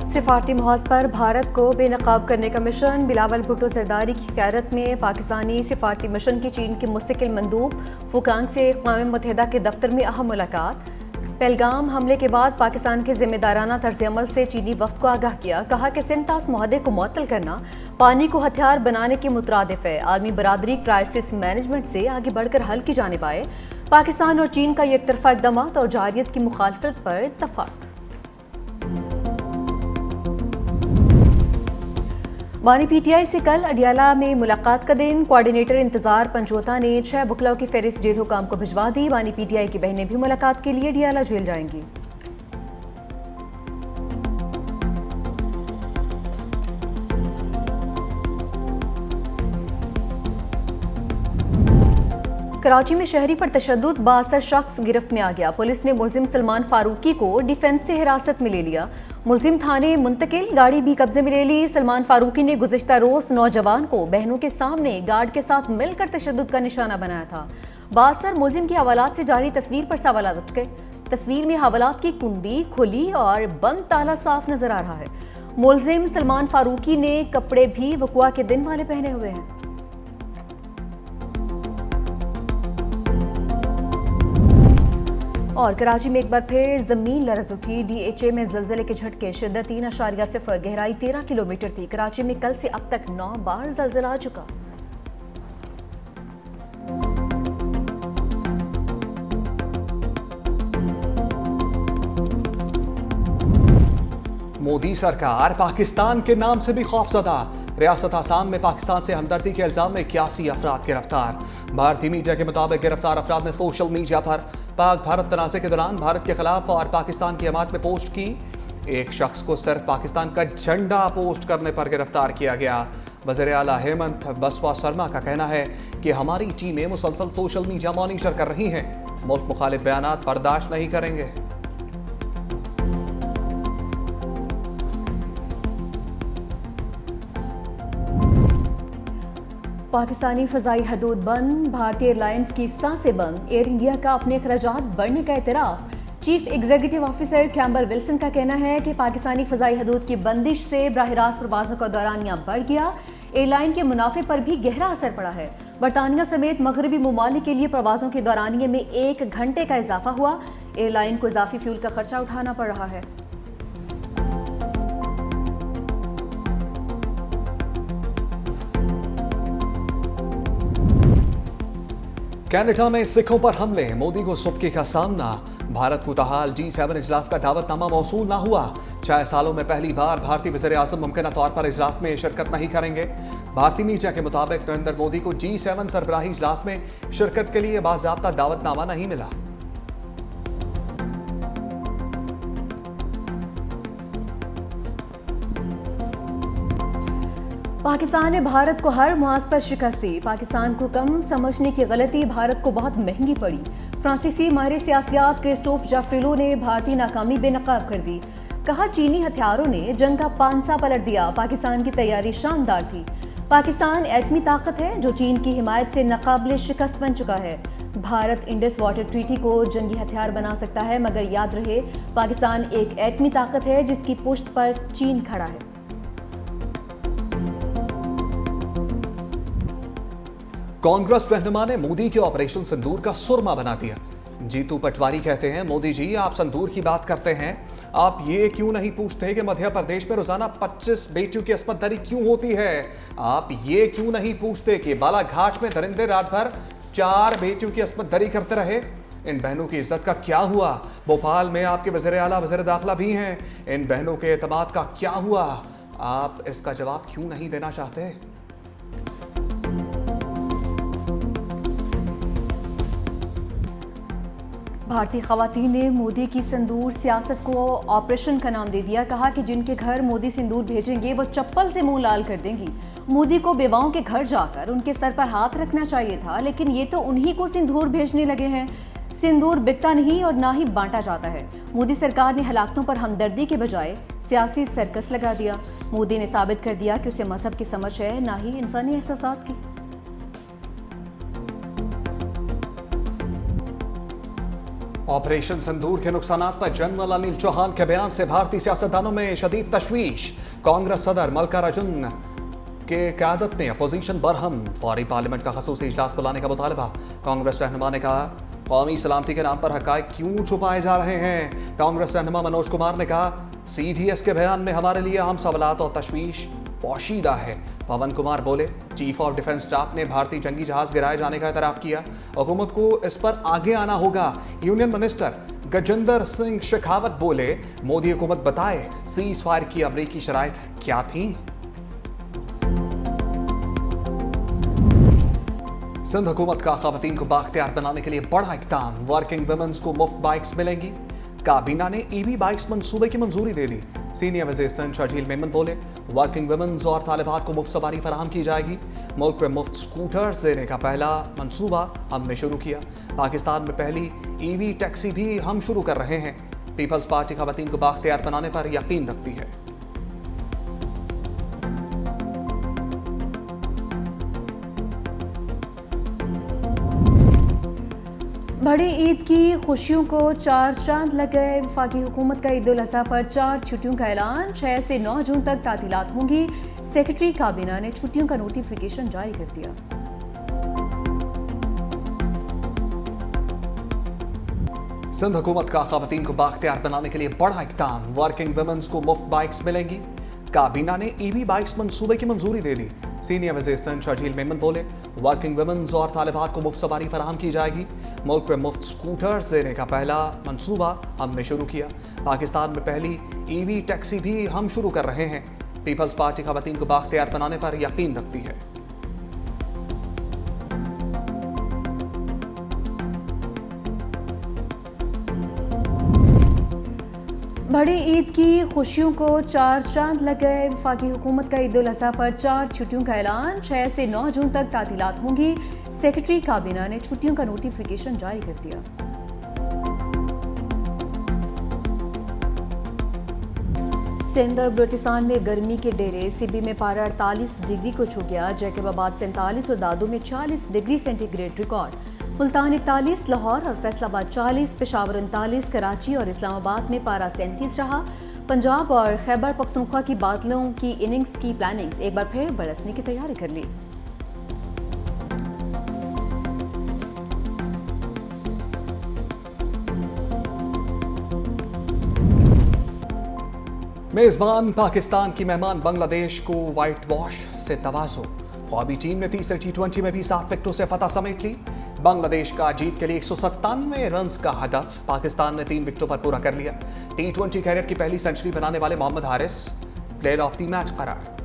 सिफारती महाज पर भारत को बेनकाब करने का मिशन। बिलावल भुट्टो जरदारी की क़यादत में पाकिस्तानी सिफारती मिशन की चीन के मुस्तकिल मंदूब फुकांग से अक़वाम मुत्तहिदा के दफ्तर में अहम मुलाकात। पहलगाम हमले के बाद पाकिस्तान के जिम्मेदाराना तर्ज अमल से चीनी वफ्द को आगाह किया। कहा कि सिंतास मुआहदे को मुअत्तल करना पानी को हथियार बनाने के मुतरादिफ है। आलमी बरादरी क्राइसिस मैनेजमेंट से आगे बढ़कर हल की जानिब आए। पाकिस्तान और चीन का एक तरफा इक़दामात और जारियत की मुखालफत पर इत्तफाक। बानी पीटीआई से कल अडियाला में मुलाकात का दिन। कोऑर्डिनेटर इंतजार पंजोता ने 6 वकलाओं की फहरिस्त जेल हुकाम को भिजवा दी। बानी पीटीआई की बहनें भी मुलाकात के लिए अडियाला जेल जाएंगी। कराची में शहरी पर तशद्दुद, 62 शख्स गिरफ्त में आ गया। पुलिस ने मुलजिम सलमान फारूकी को डिफेंस से हिरासत में ले लिया। मुलजिम थाने मुंतकिल, गाड़ी भी कब्जे में ले ली। सलमान फारूकी ने गुज़िश्ता रोज नौजवान को बहनों के सामने गार्ड के साथ मिलकर तशद्दुद का निशाना बनाया था। बासर मुलजिम की हवालात से जारी तस्वीर पर सवाल उठे। तस्वीर में हवालात की कुंडी खुली और बंद ताला साफ नजर आ रहा है। मुलजिम सलमान फारूकी ने कपड़े भी वकुआ के दिन वाले पहने हुए हैं। और कराची में एक बार फिर जमीन लरज उठी। डीएचए में ज़लज़ले के झटके, शिद्दत 3.0, गहराई 13 किलोमीटर थी। कराची में कल से अब तक 9 बार ज़लज़ला आ चुका। मोदी सरकार पाकिस्तान के नाम से भी खौफजदा। रियासत आसाम में पाकिस्तान से हमदर्दी के इल्जाम में 81 अफराद गिरफ्तार। भारतीय मीडिया के मुताबिक गिरफ्तार अफराद ने सोशल मीडिया पर पाक भारत तनाज़े के दौरान भारत के खिलाफ और पाकिस्तान की हमायत में पोस्ट की। एक शख्स को सिर्फ पाकिस्तान का झंडा पोस्ट करने पर गिरफ्तार किया गया। वज़ीर आला हेमंत बसवा शर्मा का कहना है कि हमारी टीमें मुसलसल सोशल मीडिया मॉनिटर कर रही हैं। मुल्क मुखालिफ बयानात बर्दाश्त नहीं करेंगे। पाकिस्तानी फ़ज़ाई हदूद बंद, भारतीय एयरलाइंस की सांसें बंद। एयर इंडिया का अपने अखराजात बढ़ने का एतराफ़। Chief executive officer Campbell Wilson का कहना है कि पाकिस्तानी फ़ज़ाई हदूद की बंदिश से बराह रास्त प्रवासों का दौरानिया बढ़ गया। एयरलाइन के मुनाफे पर भी गहरा असर पड़ा है। बरतानिया समेत मगरबी ममालिक के लिए प्रवासों के दौरानिए में 1 घंटे का इजाफा हुआ। एयरलाइन को इजाफी फ्यूल का खर्चा उठाना पड़ रहा है। कनाडा में सिखों पर हमले, मोदी को सुबकी का सामना। भारत को ताहाल G7 इजलास का दावतनामा मौसूल ना हुआ। 6 सालों में पहली बार भारतीय वज़ीर आज़म मुमकिन तौर पर इजलास में शिरकत नहीं करेंगे। भारतीय मीडिया के मुताबिक नरेंद्र मोदी को G7 सरबराही इजलास में शिरकत के लिए बाज़ाब्ता दावतनामा नहीं मिला। पाकिस्तान ने भारत को हर मुआज पर शिकस्त दी। पाकिस्तान को कम समझने की गलती भारत को बहुत महंगी पड़ी। फ्रांसीसी माहिर सियासियात क्रिस्टोफ जाफ्रिलो ने भारतीय नाकामी बेनकाब कर दी। कहा चीनी हथियारों ने जंग का पांसा पलट दिया। पाकिस्तान की तैयारी शानदार थी। पाकिस्तान एटमी ताकत है जो चीन की हिमायत से नाकाबिले शिकस्त बन चुका है। भारत इंडस वाटर ट्रीटी को जंगी हथियार बना सकता है, मगर याद रहे पाकिस्तान एक एटमी ताकत है जिसकी पुश्त पर चीन खड़ा है। कांग्रेस रहनुमा ने मोदी के ऑपरेशन सिंदूर का सुरमा बना दिया। जीतू पटवारी कहते हैं, मोदी जी आप सिंदूर की बात करते हैं, आप ये क्यों नहीं पूछते कि मध्य प्रदेश में रोजाना 25 बेटियों की अस्मत दरी क्यों होती है? आप ये क्यों नहीं पूछते कि बालाघाट में दरिंदे रात भर 4 बेटियों की अस्मत दरी करते रहे? इन बहनों की इज्जत का क्या हुआ? भोपाल में आपके वज़ीर आला वज़ीर दाखिला भी हैं। इन बहनों के एतमाद का क्या हुआ? आप इसका जवाब क्यों नहीं देना चाहते? भारतीय खवातीन ने मोदी की सिंदूर सियासत को ऑपरेशन का नाम दे दिया। कहा कि जिनके घर मोदी सिंदूर भेजेंगे वो चप्पल से मुंह लाल कर देंगी। मोदी को बेवाओं के घर जाकर उनके सर पर हाथ रखना चाहिए था, लेकिन ये तो उन्हीं को सिंदूर भेजने लगे हैं। सिंदूर बिकता नहीं और ना ही बांटा जाता है। मोदी सरकार ने हलाकतों पर हमदर्दी के बजाय सियासी सर्कस लगा दिया। मोदी ने साबित कर दिया कि उसे मजहब की समझ है, ना ही इंसानी एहसासात की। ऑपरेशन सिंदूर के नुकसानात पर जनरल अनिल चौहान के बयान से भारतीय सियासतदानों में शदीद तशवीश। कांग्रेस सदर मल्लिकार्जुन के क़यादत में अपोजिशन बरहम। फौरी पार्लियामेंट का खसूसी इजलास बुलाने का मुतालबा। कांग्रेस रहनुमा ने कहा, कौमी सलामती के नाम पर हक़ाइक़ क्यों छुपाए जा रहे हैं। कांग्रेस रहनुमा मनोज कुमार ने कहा, CDS के बयान में हमारे लिए अहम सवालात और तशवीश पोशीदा है। पवन कुमार बोले, चीफ ऑफ डिफेंस स्टाफ ने भारतीय जंगी जहाज गिराए जाने का एतराफ़ किया। हुकूमत को इस पर आगे आना होगा। यूनियन मिनिस्टर गजेंद्र सिंह शेखावत बोले, मोदी हुकूमत बताए सीज फायर की अमरीकी शराइत क्या थी। सिंध हुकूमत का खवातीन को बाख्तियार बनाने के लिए बड़ा इक़दाम। वर्किंग वुमेन्स को मुफ्त बाइक्स मिलेंगी। काबीना ने EV बाइक्स मंसूबे की मंजूरी दे दी। सीनियर वज़ीर सिंध शर्जील मेमन बोले, वर्किंग वुमेन्स और तालिबात को मुफ्त सवारी फराहम की जाएगी। मुल्क में मुफ्त स्कूटर्स देने का पहला मंसूबा हमने शुरू किया। पाकिस्तान में पहली EV टैक्सी भी हम शुरू कर रहे हैं। पीपल्स पार्टी खवातीन को बाख्तियार बनाने पर यकीन रखती है। बड़ी ईद की खुशियों को चार चांद लग गए। वफाकी हुकूमत का ईद उल अज़हा पर 4 छुट्टियों का ऐलान। 6 से 9 जून तक तातीलात होंगी। सेक्रेटरी काबीना ने छुट्टियों का नोटिफिकेशन जारी कर दिया। सिंध हुकूमत का खवातीन को बाख्तियार बनाने के लिए बड़ा इक़दाम। वर्किंग वुमेन्स को मुफ्त बाइक्स मिलेंगी। काबीना ने EV बाइक्स मंसूबे की मंजूरी दे दी। सीनियर वज़ीर सिंध शर्जील मेमन बोले, वर्किंग वुमेन्स और तालिबात को मुफ्त सवारी फराहम की जाएगी। मुल्क में मुफ्त स्कूटर्स देने का पहला मंसूबा हमने शुरू किया। पाकिस्तान में पहली EV टैक्सी भी हम शुरू कर रहे हैं। पीपल्स पार्टी खवातीन को बाख्तियार बनाने पर यकीन रखती है। बड़ी ईद की खुशियों को चार चांद लग गए। वफाकी हुकूमत का ईद उल अज़हा पर 4 छुट्टियों का ऐलान। 6 से 9 जून तक तातीलात होंगी। सेक्रेटरी काबीना ने छुट्टियों का नोटिफिकेशन जारी कर दिया। सिंध और बलूचिस्तान में गर्मी के डेरे। सिबी में पारा 48 डिग्री को छू गया। जैकबाबाद 47 और दादू में 46 degree centigrade record. Multan 41, Lahore और फैसलाबाद 40, पेशावर 39, कराची और इस्लामाबाद में पारा 37 रहा। पंजाब और खैबर पख्तूनख्वा की बादलों की इनिंग्स की प्लानिंग एक बार फिर बरसने की तैयारी कर ली। मेजबान पाकिस्तान की मेहमान बांग्लादेश को व्हाइट वॉश से तवाज़ो। ख्वाबी टीम ने तीसरे T20 में भी 7 विकेटों से फतह समेट ली। बांग्लादेश का जीत के लिए 197 रन्स का हदफ पाकिस्तान ने 3 विकेटों पर पूरा कर लिया। T20 कैरियर की पहली सेंचुरी बनाने वाले Mohammad Haris player of the match करार।